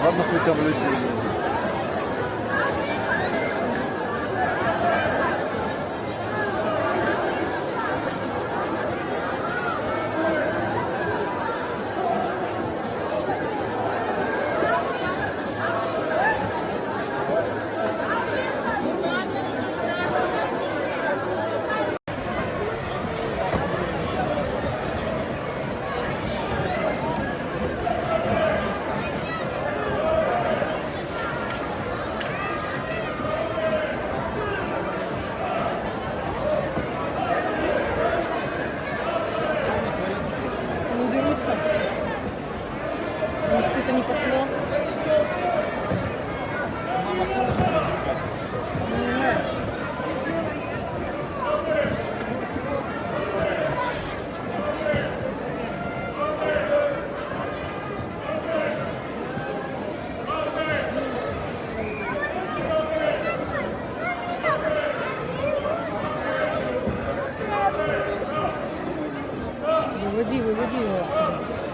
Ладно, хоть там летели. Не дерутся. Что-то не пошло. Мама сына, что ли? Не знаю. Выводи его.